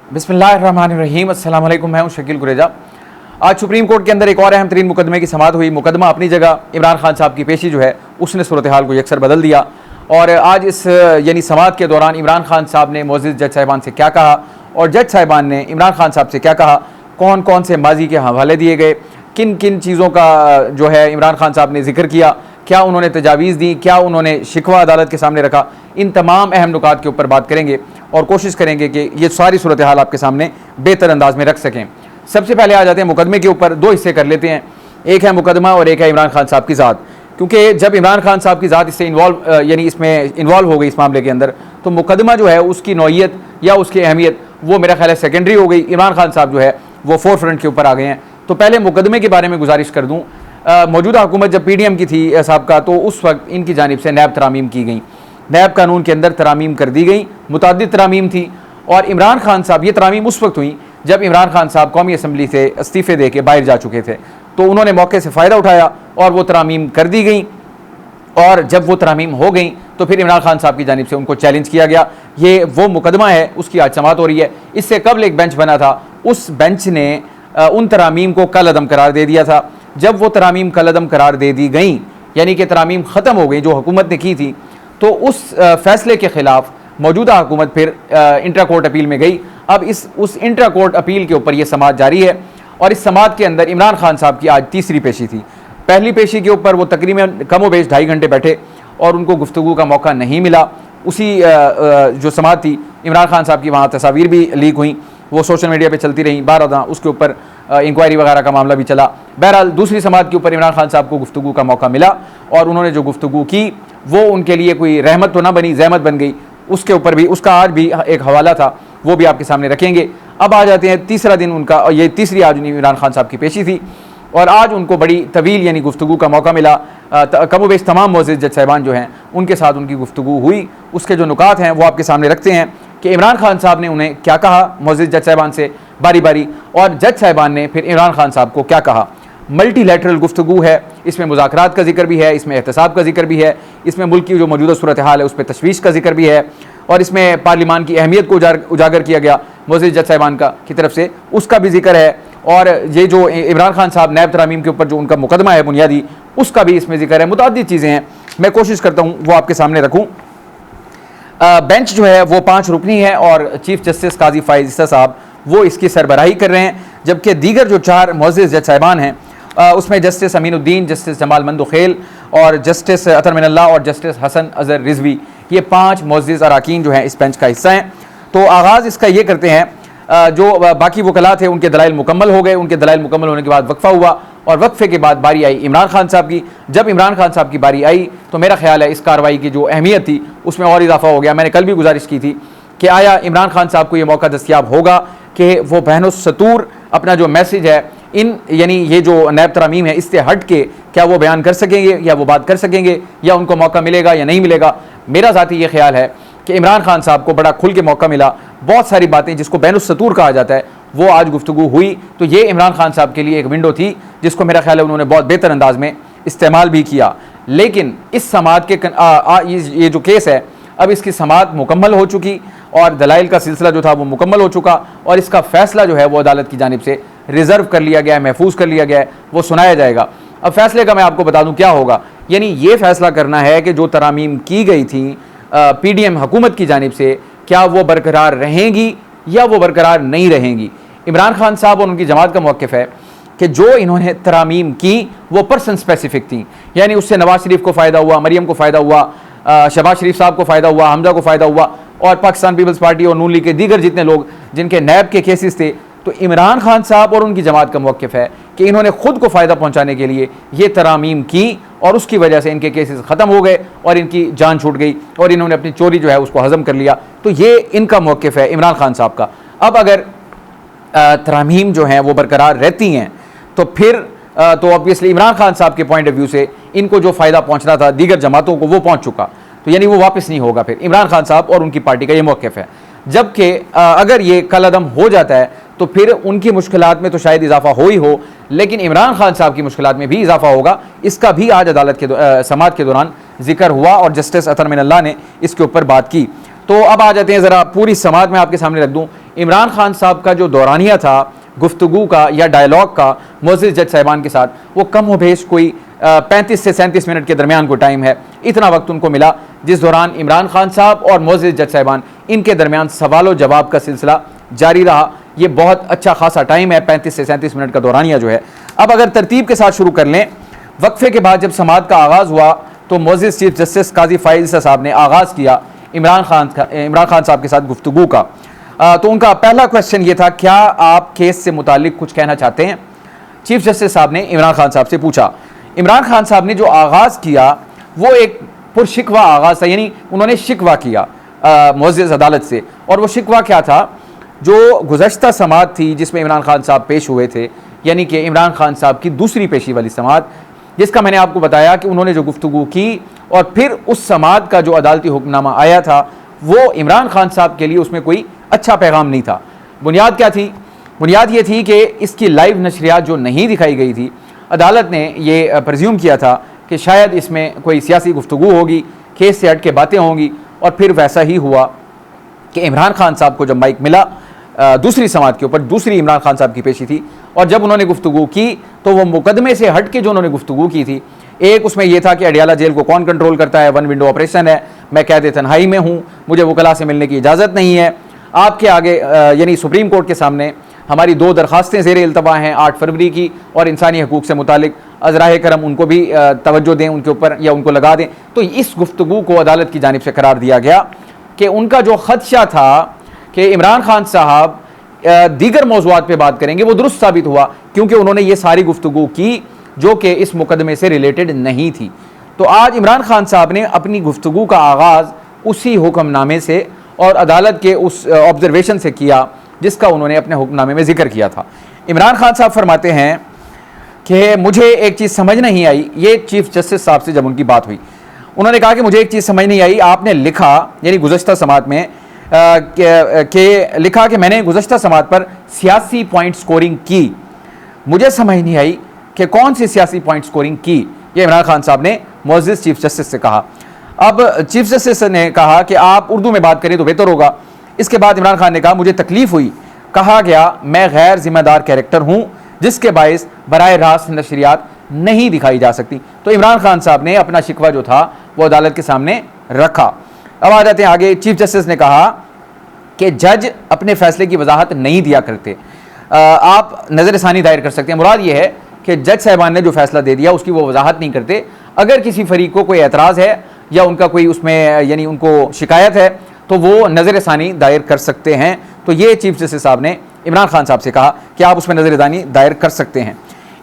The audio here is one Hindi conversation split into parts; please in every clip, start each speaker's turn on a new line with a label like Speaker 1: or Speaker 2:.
Speaker 1: बिस्मिल्लाहिर्रहमानिर्रहीम। अस्सलाम वालेकुम। मैं हूं शकील कुरेजा। आज सुप्रीम कोर्ट के अंदर एक और अहम तरीन मुकदमे की समाअत हुई। मुकदमा अपनी जगह, इमरान खान साहब की पेशी जो है उसने सूरत हाल को यकसर बदल दिया। और आज इस यानी समाअत के दौरान इमरान खान साहब ने मोअज़्ज़िज़ जज साहिबान से क्या कहा और जज साहिबान ने इमरान खान साहब से क्या कहा, कौन कौन से माजी के हवाले दिए गए, किन किन चीज़ों का जो है इमरान खान साहब ने जिक्र किया, क्या उन्होंने तजावीज़ दी, क्या उन्होंने शिकवा अदालत के सामने रखा, इन तमाम अहम नुकात के ऊपर बात करेंगे और कोशिश करेंगे कि ये सारी सूरत हाल आपके सामने बेहतर अंदाज में रख सकें। सबसे पहले आ जाते हैं मुकदमे के ऊपर। दो हिस्से कर लेते हैं, एक है मुकदमा और एक है इमरान खान साहब की ज़ात। क्योंकि जब इमरान खान साहब की ज़ात इससे इसमें इन्वॉल्व हो गई इस मामले के अंदर, तो मुकदमा जो है उसकी नौइयत या उसकी अहमियत वो मेरा ख्याल है सेकेंडरी हो गई। इमरान खान साहब जो है वो फोर फ्रंट के ऊपर आ गए हैं। तो पहले मुकदमे के बारे में गुजारिश कर दूँ। मौजूदा हुकूमत जब PDM की थी साहब का, तो उस वक्त इनकी जानिब से नैब तरामीम की गई, नैब कानून के अंदर तरामीम कर दी गई, मुतअद्दिद तरामीम थी। और इमरान खान साहब, ये तरामीम उस वक्त हुई जब इमरान खान साहब कौमी असम्बली से इस्तीफ़े दे के बाहर जा चुके थे, तो उन्होंने मौके से फ़ायदा उठाया और वो तरामीम कर दी गई। और जब वो तरामीम हो गई तो फिर इमरान खान साहब की जानिब से उनको चैलेंज किया गया। ये वो मुकदमा है, उसकी आज समाअत हो रही है। इससे कबल एक बेंच बना था, उस बेंच ने उन तरामीम को कलअदम करार दे दिया था। जब वो तरामीम कलअदम करार दे दी गई, यानी कि तरामीम ख़त्म हो गई जो हुकूमत ने की थी, तो उस फैसले के ख़िलाफ़ मौजूदा हुकूमत फिर इंट्रा कोर्ट अपील में गई। अब उस इंट्रा कोर्ट अपील के ऊपर ये समाअत जारी है। और इस समाअत के अंदर इमरान खान साहब की आज तीसरी पेशी थी। पहली पेशी के ऊपर वो तकरीबन कम व बेश 2.5 घंटे बैठे और उनको गुफ्तगू का मौका नहीं मिला। उसी जो समाअत थी, इमरान खान साहब की वहाँ तस्वीर भी लीक हुई, वो सोशल मीडिया पे चलती रहीं। बहरहाल उसके ऊपर इंक्वायरी वगैरह का मामला भी चला। बहरहाल दूसरी समाअत के ऊपर इमरान खान साहब को गुफ्तगू का मौका मिला और उन्होंने जो गुफ्तगू की वो उनके लिए कोई रहमत तो ना बनी, ज़हमत बन गई। उसके ऊपर भी, उसका आज भी एक हवाला था, वो भी आपके सामने रखेंगे। अब आ जाते हैं तीसरा दिन उनका, और ये तीसरी आज इमरान खान साहब की पेशी थी और आज उनको बड़ी तवील यानी गुफ्तगू का मौका मिला। कम व बेश तमाम मुअज़्ज़िज़ जज साहिबान जो हैं उनके साथ उनकी गुफ्तगू हुई। उसके जो नुकात हैं वो आपके सामने रखते हैं कि इमरान खान साहब ने उन्हें क्या कहा मुअज़्ज़िज़ जज साहिबान से बारी बारी, और जज साहिबान ने फिर इमरान खान साहब को क्या कहा। मल्टीलैटरल गुफ्तगू है, इसमें मुज़ाकरात का जिक्र भी है, इसमें एहतसाब का जिक्र भी है, इसमें मुल्क की जो मौजूदा सूरत हाल है उस पर तशवीश का जिक्र भी है, और इसमें पार्लिमान की अहमियत को उजागर किया गया मुअज़्ज़िज़ जज साहिबान की तरफ से, उसका भी जिक्र है। और ये जो इमरान खान साहब नैब तरामीम के ऊपर जो उनका मुकदमा है बुनियादी, उसका भी इसमें जिक्र है। मुतअद्दिद चीज़ें हैं, मैं कोशिश करता हूँ वो आपके सामने रखूँ। बेंच जो है वो 5 रुकनी है और चीफ जस्टिस काजी फ़ाइज़ ईसा साहब वो इसकी सरबराही कर रहे हैं, जबकि दीगर जो 4 मुअज़्ज़िज़ जज साहिबान हैं उसमें जस्टिस अमीनुद्दीन, जस्टिस जमाल मंदुखेल और जस्टिस अतर मिनल्लाह और जस्टिस हसन अज़हर रिजवी, ये 5 मुअज़्ज़िज़ अराकीन जो हैं इस बेंच का हिस्सा हैं। तो आगाज़ इसका ये करते हैं, जो बाकी वकला थे उनके दलाइल मुकम्मल हो गए। उनके दलाइल मुकम्मल होने के बाद वक्फ़ा हुआ और वक्फ़े के बाद बारी आई इमरान खान साहब की। जब इमरान खान साहब की बारी आई तो मेरा ख्याल है इस कार्रवाई की जो अहमियत थी उसमें और इजाफा हो गया। मैंने कल भी गुजारिश की थी कि आया इमरान खान साहब को ये मौका दस्तयाब होगा कि वो बहनो सतूर अपना जो मैसेज है इन यानी ये जो नैब तरामीम है इससे हट के क्या वो बयान कर सकेंगे या वो बात कर सकेंगे, या उनको मौका मिलेगा या नहीं मिलेगा। मेरा ज़ाती ये ख्याल है कि इमरान खान साहब को बड़ा खुल के मौका मिला। बहुत सारी बातें जिसको बैनुस्सतूर कहा जाता है वो आज गुफ्तगू हुई। तो ये इमरान खान साहब के लिए एक विंडो थी जिसको मेरा ख्याल है उन्होंने बहुत बेहतर अंदाज में इस्तेमाल भी किया। लेकिन इस समाअत के ये जो केस है, अब इसकी समाअत मुकम्मल हो चुकी और दलाइल का सिलसिला जो था वो मुकम्मल हो चुका और इसका फ़ैसला जो है वो अदालत की जानिब से रिज़र्व कर लिया गया है, महफूज कर लिया गया है, वो सुनाया जाएगा। अब फैसले का मैं आपको बता दूं क्या होगा। यानी ये फैसला करना है कि जो तरामीम की गई थी PDM हुकूमत की जानिब से, क्या वो बरकरार रहेंगी या वो बरकरार नहीं रहेंगी। इमरान खान साहब और उनकी जमात का मौक़िफ़ है कि जो इन्होंने तरामीम की वो पर्सन स्पेसिफिक थी, यानी उससे नवाज शरीफ को फ़ायदा हुआ, मरियम को फ़ायदा हुआ, शहबाज शरीफ साहब को फ़ायदा हुआ, हमजा को फ़ायदा हुआ और पाकिस्तान पीपल्स पार्टी और नून लीग के दीगर जितने लोग जिनके नैब के केसेस थे। तो इमरान खान साहब और उनकी जमात का मौक़िफ़ है कि इन्होंने ख़ुद को फ़ायदा पहुँचाने के लिए ये तरामीम की और उसकी वजह से इनके केसेस ख़त्म हो गए और इनकी जान छूट गई और इन्होंने अपनी चोरी जो है उसको हज़म कर लिया। तो ये इनका मौक़िफ़ है इमरान खान साहब का। अब अगर तरामीम जो हैं वो बरकरार रहती हैं तो फिर तो ऑब्वियसली इमरान खान साहब के पॉइंट ऑफ व्यू से इनको जो फ़ायदा पहुँचना था दीगर जमातों को वो पहुँच चुका, तो यानी वो वापस नहीं होगा। फिर इमरान खान साहब और उनकी पार्टी का ये मौक़िफ़ है। जबकि अगर ये कलअदम हो जाता है तो फिर उनकी मुश्किलात में तो शायद इजाफा हो ही हो, लेकिन इमरान खान साहब की मुश्किलात में भी इजाफा होगा। इसका भी आज अदालत के समाअत के दौरान जिक्र हुआ और जस्टिस अतर मिनल्लाह ने इसके ऊपर बात की। तो अब आ जाते हैं ज़रा पूरी समाअत में आपके सामने रख दूँ। इमरान खान साहब का जो दौरानिया था गुफ्तगू का या डायलॉग का मोअज़्ज़िज़ जज साहिबान के साथ, वो कम हो बेश कोई 35 से 37 मिनट के दरमियान को टाइम है। इतना वक्त उनको मिला जिस दौरान इमरान खान साहब और मोअज़्ज़िज़ जज साहिबान इनके दरमियान सवाल व जवाब का सिलसिला जारी रहा। ये बहुत अच्छा खासा टाइम है, 35 से 37 मिनट का दौरानिया जो है। अब अगर तरतीब के साथ शुरू कर लें, वक्फे के बाद जब समाअत का आगाज़ हुआ तो मोअज़्ज़िज़ चीफ जस्टिस काजी फ़ाइज़ ईसा साहब ने आगाज़ किया इमरान खान साहब के साथ गुफ्तगू का। तो उनका पहला क्वेश्चन ये था, क्या आप केस से मुतालिक कुछ कहना चाहते हैं? चीफ जस्टिस साहब ने इमरान खान साहब से पूछा। इमरान खान साहब ने जो आगाज़ किया वो एक पुरशिकवा आगाज़ था, यानी उन्होंने शिकवा किया मुअज़्ज़िज़ अदालत से। और वो शिकवा क्या था? जो गुज़श्ता समाअत थी जिसमें इमरान खान साहब पेश हुए थे, यानी कि इमरान खान साहब की दूसरी पेशी वाली समाअत, जिसका मैंने आपको बताया कि उन्होंने जो गुफ्तगू की और फिर उस समाअत का जो अदालती हुक्मनामा आया था वो इमरान खान साहब के लिए उसमें कोई अच्छा पैगाम नहीं था। बुनियाद क्या थी? बुनियाद ये थी कि इसकी लाइव नशरियात जो नहीं दिखाई गई थी, अदालत ने ये प्रज्यूम किया था कि शायद इसमें कोई सियासी गुफ्तगू होगी, केस से हट के बातें होंगी। और फिर वैसा ही हुआ कि इमरान खान साहब को जब माइक मिला दूसरी समाअत के ऊपर, दूसरी इमरान खान साहब की पेशी थी, और जब उन्होंने गुफ्तगू की तो वो मुकदमे से हट के जो उन्होंने गुफ्तगू की थी, एक उसमें यह था कि अडियाला जेल को कौन कंट्रोल करता है, वन विंडो ऑपरेशन है, मैं कैद तन्हाई में हूँ, मुझे वकला से मिलने की इजाज़त नहीं है। आपके आगे यानी सुप्रीम कोर्ट के सामने हमारी 2 दरखास्तें ज़ेर इल्तवा हैं 8 फरवरी की, और इंसानी हकूक़ से मुतालिक अज़राए करम उनको भी तवज्जो दें उनके ऊपर या उनको लगा दें। तो इस गुफ्तगू को अदालत की जानिब से करार दिया गया कि उनका जो ख़दशा था कि इमरान खान साहब दीगर मौज़ूआत पे बात करेंगे, वो दुरुस्त साबित हुआ, क्योंकि उन्होंने ये सारी गुफ्तगू की जो कि इस मुकदमे से रिलेटेड नहीं थी। तो आज इमरान खान साहब ने अपनी गुफ्तगू का आगाज़ उसी हुक्मनामे से और अदालत के उस ऑब्जर्वेशन से किया जिसका उन्होंने अपने हुक्मनामे में ज़िक्र किया था। इमरान खान साहब फरमाते हैं कि मुझे एक चीज़ समझ नहीं आई, ये चीफ जस्टिस साहब से जब उनकी बात हुई, उन्होंने कहा कि मुझे एक चीज़ समझ नहीं आई, आपने लिखा यानी गुज़श्ता समाअत में कि लिखा कि मैंने गुज़श्ता समाअत पर सियासी पॉइंट स्कोरिंग की, मुझे समझ नहीं आई कि कौन सी सियासी पॉइंट स्कोरिंग की। ये इमरान खान साहब ने मुअज़्ज़िज़ चीफ जस्टिस से कहा। अब चीफ जस्टिस ने कहा कि आप उर्दू में बात करें तो बेहतर होगा। इसके बाद इमरान खान ने कहा, मुझे तकलीफ़ हुई, कहा गया मैं गैर जिम्मेदार कैरेक्टर हूँ जिसके बायस बराह रास्त नशरियात नहीं दिखाई जा सकती। तो इमरान खान साहब ने अपना शिकवा जो था वो अदालत के सामने रखा। अब आ जाते हैं आगे। चीफ जस्टिस ने कहा कि जज अपने फैसले की वजाहत नहीं दिया करते, आप नज़रसानी दायर कर सकते हैं। मुराद ये है कि जज साहिबान ने जो फैसला दे दिया उसकी वो वजाहत नहीं करते। अगर किसी फरीक को कोई एतराज़ है या उनका कोई उसमें यानी उनको शिकायत है तो वो नज़रसानी दायर कर सकते हैं। तो ये चीफ जस्टिस साहब ने इमरान खान साहब से कहा कि आप उसमें नज़रसानी दायर कर सकते हैं।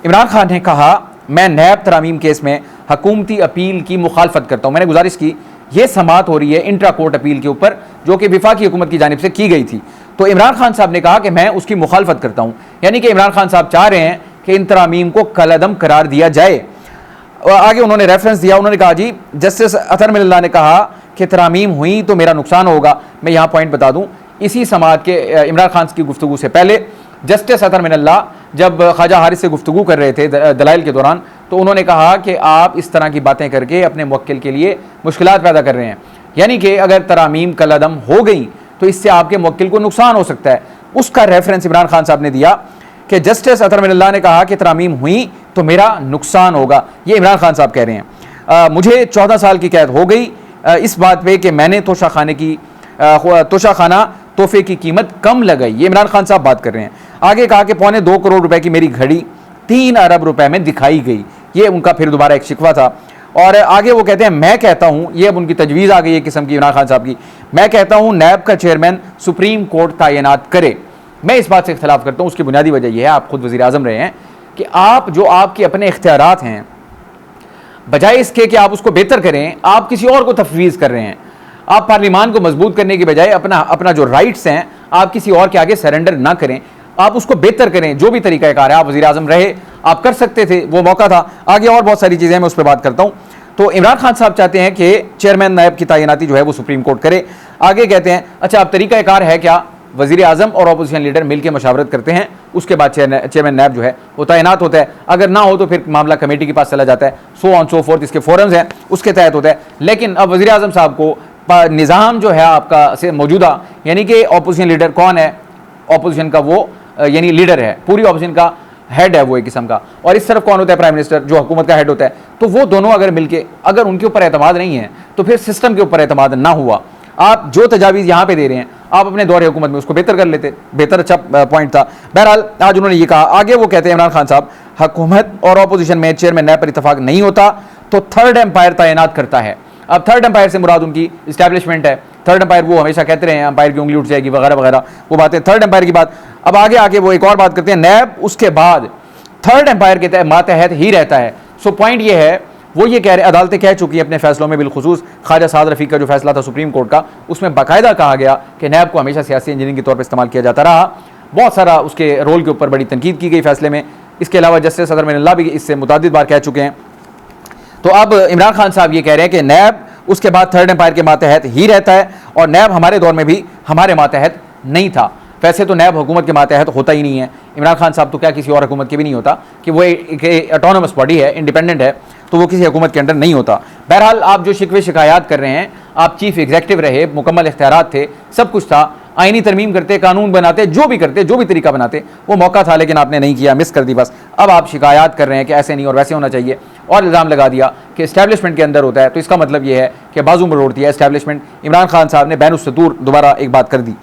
Speaker 1: इमरान खान ने कहा, मैं नैब तरामीम केस में हकूमती अपील की मुखालफत करता हूँ। मैंने गुजारिश की, ये समाअत हो रही है इंट्रा कोर्ट अपील के ऊपर जो कि वफाकी हुकूमत की जानिब से की गई थी। तो इमरान खान साहब ने कहा कि मैं उसकी मुखालफत करता हूँ, यानी कि इमरान खान साहब चाह रहे हैं कि इन तरामीम को कलअदम करार दिया जाए। आगे उन्होंने रेफरेंस दिया, उन्होंने कहा जी जस्टिस अतर मिल्ला ने कहा कि तरामीम हुई तो मेरा नुकसान होगा। मैं यहाँ पॉइंट बता दूँ, इसी समाअत के इमरान खान की गुफ्तगू से पहले जस्टिस अतर मिल्ला जब ख्वाजा हारिस से गुफ्तगू कर रहे थे दलाइल के दौरान, तो उन्होंने कहा कि आप इस तरह की बातें करके अपने मुवक्किल के लिए मुश्किलात पैदा कर रहे हैं, यानी कि अगर तरामीम कलअदम हो गई तो इससे आपके मुवक्किल को नुकसान हो सकता है। उसका रेफरेंस इमरान खान साहब ने दिया कि जस्टिस अतर मिल्ला ने कहा कि तरामीम हुई तो मेरा नुकसान होगा। ये इमरान खान साहब कह रहे हैं। मुझे 14 साल की कैद हो गई इस बात पे कि मैंने तोशाखाना तोहफे की कीमत कम लगाई। ये इमरान खान साहब बात कर रहे हैं। आगे कहा कि 2.25 करोड़ रुपए की मेरी घड़ी 3 अरब रुपए में दिखाई गई। ये उनका फिर दोबारा एक शिकवा था। और आगे वो कहते हैं, मैं कहता हूँ, ये अब उनकी तजवीज़ आ गई है किस्म की इमरान खान साहब की, मैं कहता हूँ नैब का चेयरमैन सुप्रीम कोर्ट तैनात करे। मैं इस बात से इख्तलाफ करता हूँ। उसकी बुनियादी वजह यह है, आप खुद वज़ीर आज़म रहे हैं, कि आप जो आपके अपने इख्तियारात हैं, बजाय इसके कि आप उसको बेहतर करें, आप किसी और को तफवीज़ कर रहे हैं। आप पार्लिमान को मजबूत करने के बजाय अपना जो राइट्स हैं आप किसी और के आगे सरेंडर ना करें, आप उसको बेहतर करें। जो भी तरीक़ाकार है, आप वज़ीर आज़म रहे, आप कर सकते थे, वो मौका था। आगे और बहुत सारी चीज़ें मैं उस पर बात करता हूँ। तो इमरान खान साहब चाहते हैं कि चेयरमैन नायब की तैनाती जो है वो सुप्रीम कोर्ट करे। आगे कहते हैं, अच्छा अब तरीक़ाकार है क्या, वज़ीर आज़म और अपोजिशन लीडर मिलकर मशावरत करते हैं, उसके बाद चेयरमैन नायब जो है वो तैनात होता है। अगर ना हो तो फिर मामला कमेटी के पास चला जाता है, सो ऑन सो फोर्थ, इसके फोरम्स हैं उसके तहत होता है। लेकिन अब वज़ीर आज़म साहब को निज़ाम जो है आपका से मौजूदा, यानी कि अपोजिशन लीडर कौन है, ऑपोजिशन का वो यानी लीडर है, पूरी ऑपोजिशन का हेड है वो एक किस्म का, और इस तरफ कौन होता है, प्राइम मिनिस्टर, जो हुकूमत का हेड होता है। तो वो दोनों अगर मिलके, अगर उनके ऊपर एतमाद नहीं है तो फिर सिस्टम के ऊपर एतमाद ना हुआ। आप जो तजावीज़ यहाँ पे दे रहे हैं, आप अपने दौरे हुकूमत में उसको बेहतर कर लेते, बेहतर अच्छा पॉइंट था। बहरहाल आज उन्होंने ये कहा। आगे वो कहते हैं इमरान खान साहब, हुकूमत और अपोजिशन में चेयरमैन नैब पर इतफाक नहीं होता तो थर्ड एम्पायर तैनात करता है। अब थर्ड एम्पायर से मुराद उनकी इस्टेब्लिशमेंट है। थर्ड एम्पायर वो हमेशा कहते रहे हैं एम्पायर की उंगली उठ जाएगी वगैरह वगैरह, वो बातें थर्ड एम्पायर की बात। अब आगे आके वो एक और बात करते हैं, नैब उसके बाद थर्ड एम्पायर के मातहत ही रहता है। सो पॉइंट ये है, वो ये कह रहे, अदालतें कह चुकी हैं अपने फैसलों में, बिलखुसूस ख्वाजा साद रफ़ीक का जो फैसला था सुप्रीम कोर्ट का, उसमें बाकायदा कहा गया कि नैब को हमेशा सियासी इंजीनियरिंग के तौर पर इस्तेमाल किया जाता रहा। बहुत सारा उसके रोल के ऊपर बड़ी तनकीद की गई फैसले में। इसके अलावा जस्टिस सदर मिनल्लाह भी इससे मुतादिद बार कह चुके हैं। तो अब इमरान खान साहब ये कह रहे हैं कि नैब उसके बाद थर्ड एम्पायर के मातहत ही रहता है, और नैब हमारे दौर में भी हमारे मातहत नहीं था। वैसे तो नैब हुकूमत के मातहत होता ही नहीं है। इमरान खान साहब तो क्या किसी और हुकूमत के भी नहीं होता, कि वो एक ऑटोनमस बॉडी है, इंडिपेंडेंट है, तो वो किसी हुकूमत के अंडर नहीं होता। बहरहाल आप जो शिकवे शिकायत कर रहे हैं, आप चीफ एग्जीक्यूटिव रहे, मुकम्मल इख्तियारात थे, सब कुछ था, आईनी तरमीम करते, कानून बनाते, जो भी करते, जो भी तरीका बनाते, वो मौका था, लेकिन आपने नहीं किया, मिस कर दी बस। अब आप शिकायत कर रहे हैं कि ऐसे नहीं और वैसे होना चाहिए, और इल्ज़ाम लगा दिया कि इस्टेब्लिशमेंट के अंदर होता है। तो इसका मतलब ये है कि बाजू मरोड़ती है इस्टेब्लिशमेंट। इमरान खान साहब ने बैन उस्सतूर दोबारा एक बात कर दी।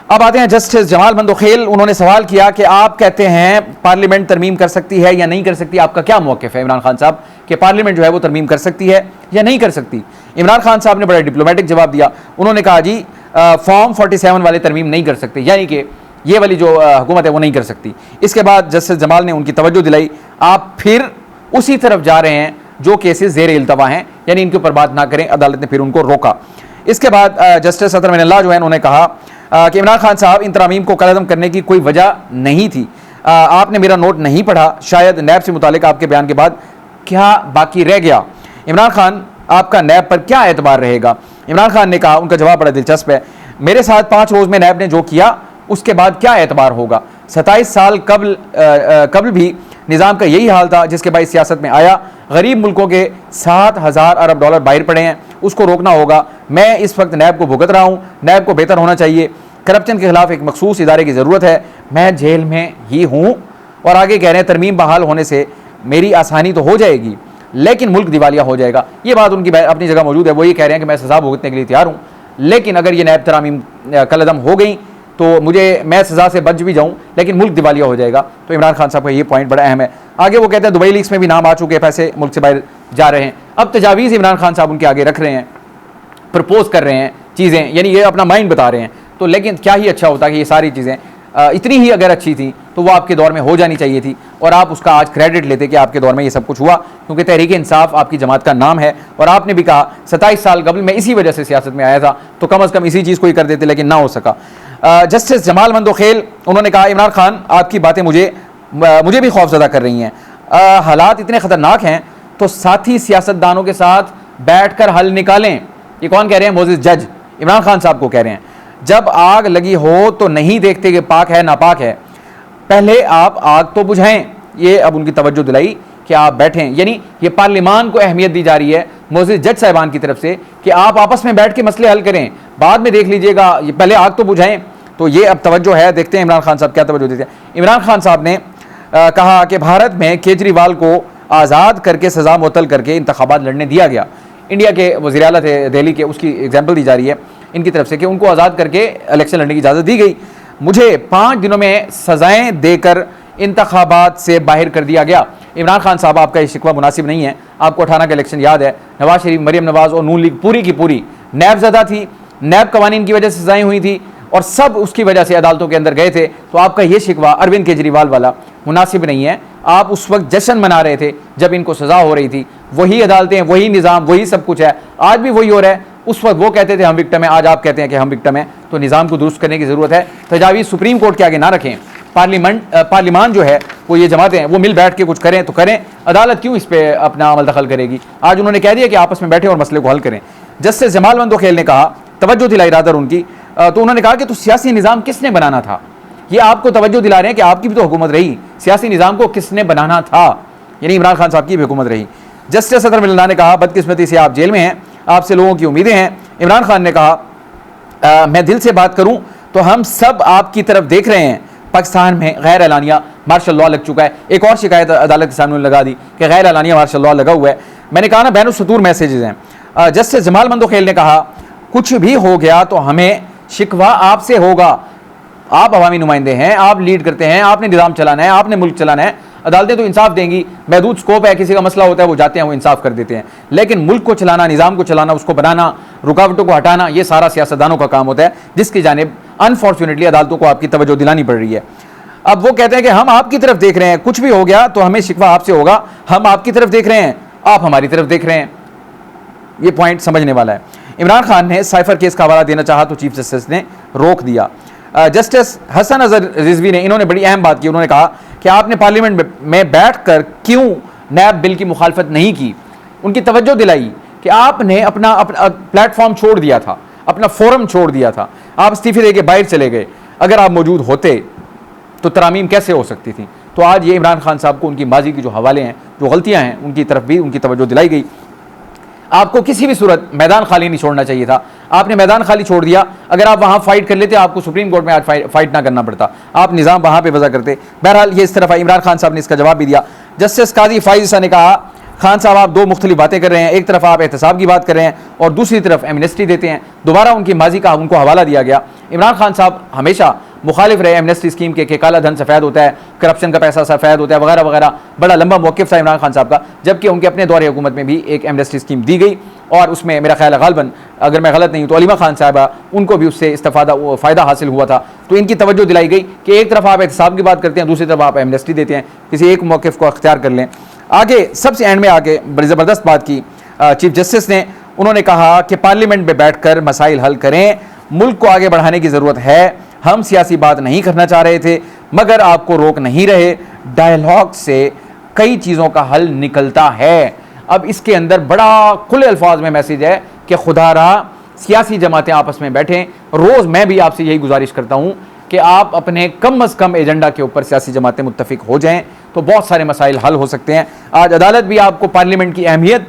Speaker 1: अब आते हैं जस्टिस जमाल मंदोखेल। उन्होंने सवाल किया कि आप कहते हैं पार्लियामेंट तरमीम कर सकती है या नहीं कर सकती, आपका क्या मौक़िफ़ है इमरान खान साहब कि पार्लियामेंट जो है वो तरमीम कर सकती है या नहीं कर सकती। इमरान खान साहब ने बड़ा डिप्लोमेटिक जवाब दिया। उन्होंने कहा जी फॉर्म 47 वाले तरमीम नहीं कर सकते, यानी कि ये वाली जो हुकूमत है वो नहीं कर सकती। इसके बाद जस्टिस जमाल ने उनकी तवज्जो दिलाई, आप फिर उसी तरफ जा रहे हैं जो केसेस ज़ेर इल्तवा हैं, यानी इनके ऊपर बात ना करें। अदालत ने फिर उनको रोका। इसके बाद जस्टिस सदर मिनल्लाह जो है उन्होंने कहा कि इमरान खान साहब इन तरामीम को कलअदम करने की कोई वजह नहीं थी। आपने मेरा नोट नहीं पढ़ा, शायद नैब से मुतालिक आपके बयान के बाद क्या बाकी रह गया। इमरान खान आपका नैब पर क्या एतबार रहेगा। इमरान खान ने कहा, उनका जवाब बड़ा दिलचस्प है, मेरे साथ 5 रोज़ में नैब ने जो किया उसके बाद क्या एतबार होगा। 27 साल कबल भी निज़ाम का यही हाल था जिसके बाद सियासत में आया। गरीब मुल्कों के 7,000 अरब डॉलर बाहर पड़े हैं, उसको रोकना होगा। मैं इस वक्त नैब को भुगत रहा हूँ, नैब को बेहतर होना चाहिए। करप्शन के खिलाफ एक मखसूस इदारे की ज़रूरत है, मैं जेल में ही हूँ। और आगे कह रहे हैं तरमीम बहाल होने से मेरी आसानी तो हो जाएगी लेकिन मुल्क दिवालिया हो जाएगा। ये बात उनकी अपनी जगह मौजूद है। वो ये कह रहे हैं कि मैं सज़ा भुगतने के लिए तैयार हूँ, लेकिन अगर ये नैब तरामीम कलअदम हो गई तो मैं सज़ा से बच भी जाऊँ लेकिन मुल्क दिवालिया हो जाएगा। तो इमरान खान साहब का ये पॉइंट बड़ा अहम है। आगे वो कहते हैं दुबई लीक्स में भी नाम आ चुके हैं, पैसे मुल्क से बाहर जा रहे हैं। अब तजावीज़ इमरान खान साहब उनके आगे रख रहे हैं, प्रपोज कर रहे हैं चीज़ें, यानी ये अपना माइंड बता रहे हैं। तो लेकिन क्या ही अच्छा होता कि ये सारी चीज़ें इतनी ही अगर अच्छी थी तो वो आपके दौर में हो जानी चाहिए थी, और आप उसका आज क्रेडिट लेते कि आपके दौर में ये सब कुछ हुआ, क्योंकि तहरीक इंसाफ आपकी जमात का नाम है। और आपने भी कहा 27 साल कबल मैं इसी वजह से सियासत में आया था, तो कम अज़ कम इसी चीज़ को ही कर देते, लेकिन ना हो सका। जस्टिस जमाल मंदोखेल उन्होंने कहा, इमरान खान आपकी बातें मुझे भी खौफजदा कर रही हैं। हालात इतने ख़तरनाक हैं तो साथी सियासतदानों के साथ बैठ कर हल निकालें। ये कौन कह रहे हैं? मोजिस जज इमरान खान साहब को कह रहे हैं। जब आग लगी हो तो नहीं देखते कि पाक है नापाक है, पहले आप आग तो बुझाएं। ये अब उनकी तवज्जो दिलाई कि आप बैठें, यानी ये पार्लियामान को अहमियत दी जा रही है मोजिस जज साहिबान की तरफ से कि आप आपस में बैठ के मसले हल करें, बाद में देख लीजिएगा, ये पहले आग तो बुझाएं। तो ये अब तवज्जो है, देखते हैं इमरान खान साहब क्या तवज्जो देते हैं। इमरान खान साहब ने कहा कि भारत में केजरीवाल को आज़ाद करके सज़ा मुअत्तल करके इंतखाबात लड़ने दिया गया। इंडिया के वज़ीर आला थे दिल्ली के, उसकी एग्जाम्पल दी जा रही है इनकी तरफ से कि उनको आज़ाद करके इलेक्शन लड़ने की इजाज़त दी गई। मुझे 5 दिनों में सज़ाएँ देकर इंतखाबात से बाहर कर दिया गया। इमरान खान साहब आपका ये शिकवा मुनासिब नहीं है। आपको 18 का इलेक्शन याद है, नवाज शरीफ, मरीम नवाज और नून लीग पूरी की पूरी नैब ज़दा थी, नैब कवानीन की वजह से सज़ाएँ हुई थी और सब उसकी वजह से अदालतों के अंदर गए थे। तो आपका ये शिकवा अरविंद केजरीवाल वाला मुनासिब नहीं है। आप उस वक्त जश्न मना रहे थे जब इनको सज़ा हो रही थी, वही अदालतें, वही निज़ाम, वही सब कुछ है, आज भी वही हो रहा है। उस वक्त वो कहते थे हम विक्टिम हैं, आज आप कहते हैं कि हम विक्टिम हैं। तो निज़ाम को दुरुस्त करने की ज़रूरत है। तजावीज़ सुप्रीम कोर्ट के आगे ना रखें। पार्लियामान जो है वो ये जमातें हैं, वो मिल बैठ के कुछ करें तो करें, अदालत क्यों इस पर अपना अमल दखल करेगी। आज उन्होंने कह दिया कि आपस में बैठे और मसले को हल करें। जस्टिस जमाल मंदोखेल ने कहा, तवज्जो दिलाई रादर उनकी, तो उन्होंने कहा कि तो सियासी निज़ाम किसने बनाना था। ये आपको तवज्जो दिला रहे हैं कि आपकी भी तो हुकूमत रही, सियासी निज़ाम को किसने बनाना था, यानी इमरान खान साहब की भी हुकूमत रही। जस्टिस सदर मिल्ला ने कहा, बदकिस्मती से आप जेल में हैं, आपसे लोगों की उम्मीदें हैं। इमरान खान ने कहा, मैं दिल से बात करूं तो हम सब आपकी तरफ देख रहे हैं। पाकिस्तान में गैर एलानिया मार्शल लॉ लग चुका है। एक और शिकायत अदालत के सामने लगा दी कि गैर एलानिया मार्शल लॉ लगा हुआ है। मैंने कहा ना बैनुल सतूर मैसेजेस हैं। जस्टिस जमाल मंदोखेल ने कहा कुछ भी हो गया तो हमें शिकवा आपसे होगा। आप अवामी नुमाइंदे हैं, आप लीड करते हैं, आपने निज़ाम चलाना है, आपने मुल्क चलाना है। अदालतें तो इंसाफ देंगी, महदूद स्कोप है, किसी का मसला होता है वो जाते हैं, वो इंसाफ कर देते हैं। लेकिन मुल्क को चलाना, निज़ाम को चलाना, उसको बनाना, रुकावटों को हटाना, ये सारा सियासतदानों का काम होता है, जिसकी जानिब अनफॉर्चुनेटली अदालतों को आपकी तवज्जो दिलानी पड़ रही है। अब वो कहते हैं कि हम आपकी तरफ देख रहे हैं, कुछ भी हो गया तो हमें शिकवा आपसे होगा। हम आपकी तरफ देख रहे हैं, आप हमारी तरफ देख रहे हैं। ये पॉइंट समझने वाला है। इमरान खान ने साइफर केस का हवाला देना चाहा तो चीफ जस्टिस ने रोक दिया। जस्टिस हसन अजहर रिजवी ने इन्होंने बड़ी अहम बात की। उन्होंने कहा कि आपने पार्लियामेंट में बैठकर क्यों नैब बिल की मुखालफत नहीं की। उनकी तवज्जो दिलाई कि आपने अपना प्लेटफॉर्म छोड़ दिया था, अपना फोरम छोड़ दिया था, आप इस्तीफे दे के बाहर चले गए। अगर आप मौजूद होते तो तरामीम कैसे हो सकती थी। तो आज ये इमरान खान साहब को उनकी माजी की जो हवाले हैं, जो गलतियां हैं, उनकी तरफ भी उनकी तवज्जो दिलाई गई। आपको किसी भी सूरत मैदान खाली नहीं छोड़ना चाहिए था। आपने मैदान खाली छोड़ दिया। अगर आप वहां फाइट कर लेते, आपको सुप्रीम कोर्ट में आज फाइट ना करना पड़ता, आप निज़ाम वहां पे वजह करते। बहरहाल ये इस तरफ इमरान खान साहब ने इसका जवाब भी दिया। जस्टिस काजी फाइज ने कहा खान साहब आप दो मुख्तलिफ बातें कर रहे हैं। एक तरफ आप एहतसाब की बात कर रहे हैं और दूसरी तरफ एमनेस्टी देते हैं। दोबारा उनकी माजी का उनको हवाला दिया गया। इमरान खान साहब हमेशा मुखालिफ रहे एमनेस्टी स्कीम के, काला धन सफ़ेद होता है, करप्शन का पैसा सफ़ेद होता है, वगैरह वगैरह। बड़ा लंबा मौक़िफ़ था इमरान खान साहब का। जबकि उनके अपने दौरे हुकूमत में भी एक एमनेस्टी स्कीम दी गई और उसमें मेरा ख्याल है गालबन, अगर मैं गलत नहीं हूँ तो अलीमा खान साहबा, उनको भी उससे फ़ायदा हासिल हुआ था। तो इनकी तवज्जो दिलाई गई कि एक तरफ आप एहतसाब की बात करते हैं, दूसरी तरफ आप एमनेस्टी देते हैं। किसी एक मौक़िफ़ को अख्तियार कर लें। आगे सबसे एंड में आके बड़ी ज़बरदस्त बात की चीफ जस्टिस ने। उन्होंने कहा कि पार्लियामेंट में बैठकर मसाइल हल करें, मुल्क को आगे बढ़ाने की ज़रूरत है। हम सियासी बात नहीं करना चाह रहे थे मगर आपको रोक नहीं रहे। डायलॉग से कई चीज़ों का हल निकलता है। अब इसके अंदर बड़ा खुले अल्फाज में मैसेज है कि खुदारा सियासी जमातें आपस में बैठें। रोज़ मैं भी आपसे यही गुजारिश करता हूँ कि आप अपने कम अज़ कम एजेंडा के ऊपर सियासी जमातें मुत्तफिक हो जाएं तो बहुत सारे मसाइल हल हो सकते हैं। आज अदालत भी आपको पार्लियामेंट की अहमियत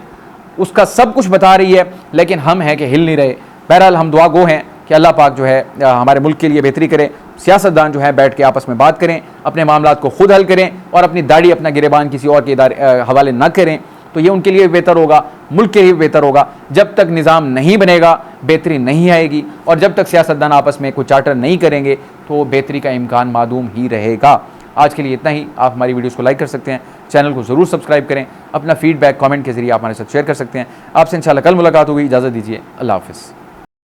Speaker 1: उसका सब कुछ बता रही है, लेकिन हम हैं कि हिल नहीं रहे। बहरहाल हम दुआ गो हैं कि अल्लाह पाक जो है हमारे मुल्क के लिए बेहतरी करे। सियासतदान जो है बैठ के आपस में बात करें, अपने मामलात को खुद हल करें और अपनी दाढ़ी अपना गिरेबान किसी और के हवाले ना करें। तो ये उनके लिए बेहतर होगा, मुल्क के लिए बेहतर होगा। जब तक निज़ाम नहीं बनेगा बेहतरी नहीं आएगी और जब तक सियासतदान आपस में कोई चार्टर नहीं करेंगे तो बेहतरी का इम्कान मादूम ही रहेगा। आज के लिए इतना ही। आप हमारी वीडियोस को लाइक कर सकते हैं, चैनल को ज़रूर सब्सक्राइब करें, अपना फीडबैक कमेंट के ज़रिए आप हमारे साथ शेयर कर सकते हैं। आपसे इंशाल्लाह कल मुलाकात होगी। इजाज़त दीजिए, अल्लाह हाफ़िज़।